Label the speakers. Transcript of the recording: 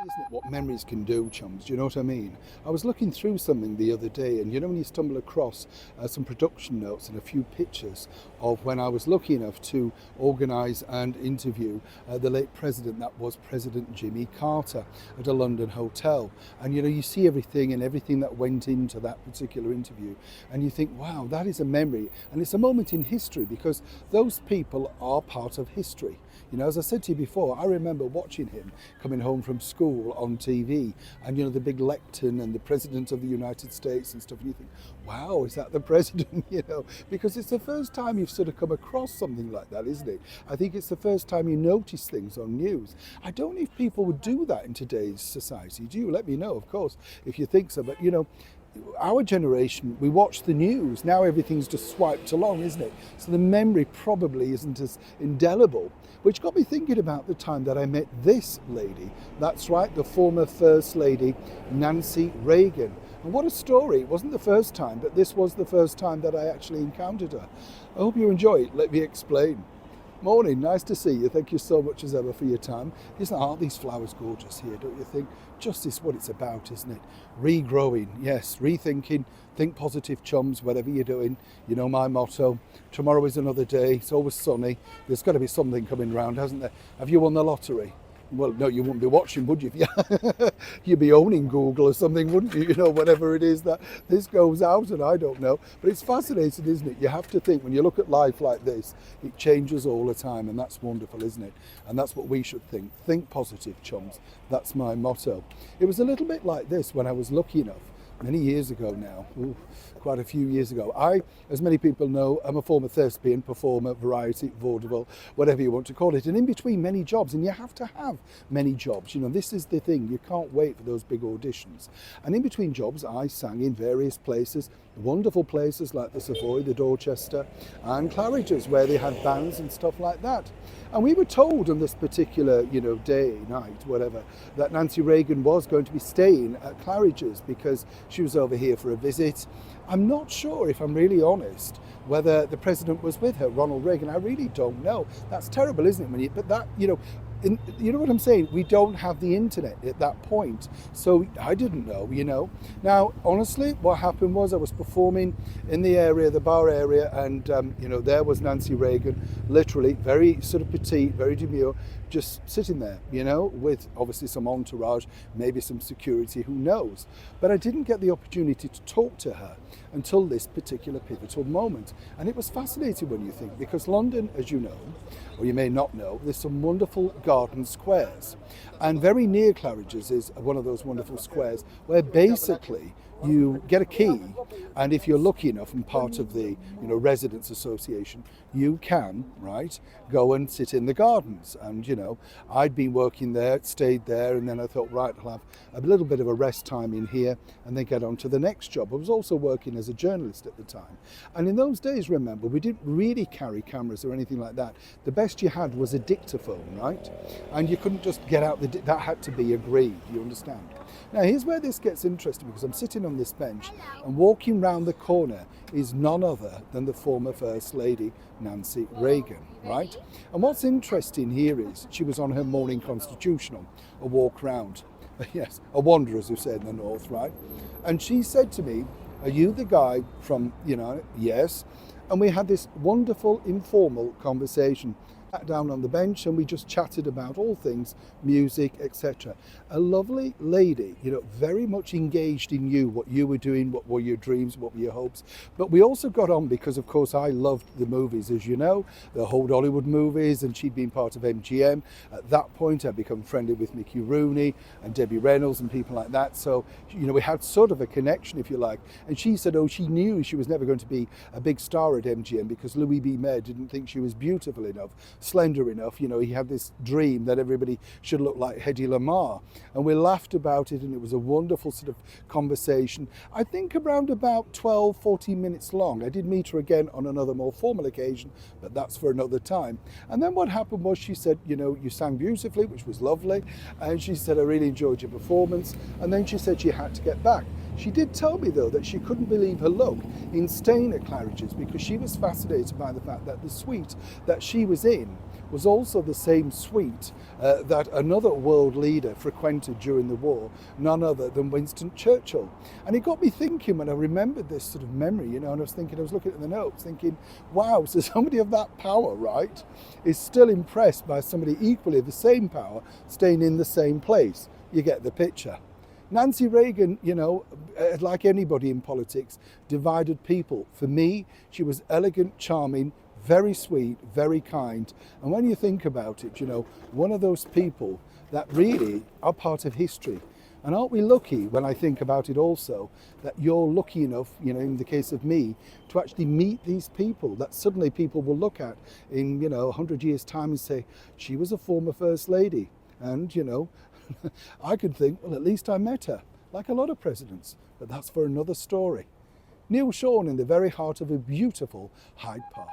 Speaker 1: Isn't it what memories can do, chums? Do you know what I mean? I was looking through something the other day, and you know when you stumble across some production notes and a few pictures of when I was lucky enough to organise and interview the late president, that was President Jimmy Carter, at a London hotel. And you know, you see everything and everything that went into that particular interview, and you think, wow, that is a memory, and it's a moment in history because those people are part of history. You know, as I said to you before, I remember watching him coming home from school on TV, and you know, the big lectern and the President of the United States and stuff, and you think, wow, is that the President? You know, because it's the first time you've sort of come across something like that, isn't it? I think it's the first time you notice things on news. I don't know if people would do that in today's society. Do you? Let me know, of course, if you think so. But you know, our generation, we watch the news. Now everything's just swiped along, isn't it? So the memory probably isn't as indelible, which got me thinking about the time that I met this lady. That's right, the former First Lady, Nancy Reagan. And what a story. It wasn't the first time, but this was the first time that I actually encountered her. I hope you enjoy it. Let me explain. Morning, nice to see you. Thank you so much as ever for your time. Aren't these flowers gorgeous here, don't you think? Justice, what it's about, isn't it? Regrowing, yes, rethinking, think positive, chums, whatever you're doing. You know my motto, tomorrow is another day, it's always sunny. There's got to be something coming round, hasn't there? Have you won the lottery? Well, no, you wouldn't be watching, would you? You'd be owning Google or something, wouldn't you? You know, whatever it is that this goes out, and I don't know. But it's fascinating, isn't it? You have to think, when you look at life like this, it changes all the time, and that's wonderful, isn't it? And that's what we should think. Think positive, chums. That's my motto. It was a little bit like this when I was lucky enough, many years ago now, quite a few years ago. I, as many people know, am a former thespian, performer, variety, vaudeville, whatever you want to call it, and in between many jobs, and you have to have many jobs. You know, this is the thing, you can't wait for those big auditions. And in between jobs, I sang in various places, wonderful places like the Savoy, the Dorchester, and Claridges, where they had bands and stuff like that. And we were told on this particular, you know, day, night, whatever, that Nancy Reagan was going to be staying at Claridges because she was over here for a visit. I'm not sure, if I'm really honest, whether the president was with her, Ronald Reagan. I really don't know. That's terrible, isn't it? But that, you know, you know what I'm saying? We don't have the internet at that point. So I didn't know, you know. Now, honestly, what happened was I was performing in the area, the bar area, and, you know, there was Nancy Reagan, literally very sort of petite, very demure, just sitting there, you know, with obviously some entourage, maybe some security, who knows. But I didn't get the opportunity to talk to her until this particular pivotal moment. And it was fascinating when you think, because London, as you know, or you may not know, there's some wonderful garden squares. And very near Claridges is one of those wonderful squares where basically you get a key, and if you're lucky enough and part of the, you know, residents association, you can, right, go and sit in the gardens. And you know, I'd been working there, stayed there, and then I thought, right, I'll have a little bit of a rest time in here and then get on to the next job. I was also working as a journalist at the time, and in those days, remember, we didn't really carry cameras or anything like that. The best you had was a dictaphone, right? And you couldn't just get out that had to be agreed, you understand? Now here's where this gets interesting, because I'm sitting on this bench and walking round the corner is none other than the former First Lady, Nancy Reagan, right? And what's interesting here is she was on her morning constitutional, a walk round, yes, a wanderer, as we say in the north, right? And she said to me, are you the guy from, you know, yes. And we had this wonderful informal conversation. Sat down on the bench and we just chatted about all things music, etc. A lovely lady, you know, very much engaged in you, what you were doing, what were your dreams, what were your hopes. But we also got on because, of course, I loved the movies, as you know, the whole Hollywood movies, and she'd been part of MGM. At that point, I'd become friendly with Mickey Rooney and Debbie Reynolds and people like that. So, you know, we had sort of a connection, if you like. And she said, oh, she knew she was never going to be a big star at MGM because Louis B. Mayer didn't think she was beautiful enough, slender enough. You know, he had this dream that everybody should look like Hedy Lamarr. And we laughed about it, and it was a wonderful sort of conversation. I think around about 12, 14 minutes long. I did meet her again on another more formal occasion, but that's for another time. And then what happened was she said, you know, you sang beautifully, which was lovely. And she said, I really enjoyed your performance. And then she said she had to get back. She did tell me, though, that she couldn't believe her luck in staying at Claridges because she was fascinated by the fact that the suite that she was in was also the same suite that another world leader frequented during the war, none other than Winston Churchill. And it got me thinking when I remembered this sort of memory, and I was looking at the notes, thinking, wow, so somebody of that power, right, is still impressed by somebody equally of the same power staying in the same place. You get the picture. Nancy Reagan, like anybody in politics, divided people. For me, she was elegant, charming, very sweet, very kind. And when you think about it, one of those people that really are part of history. And aren't we lucky, when I think about it also, that you're lucky enough, in the case of me, to actually meet these people that suddenly people will look at in, 100 years' time and say, she was a former First Lady. And, I could think, well, at least I met her, like a lot of presidents. But that's for another story. Neil Sean in the very heart of a beautiful Hyde Park.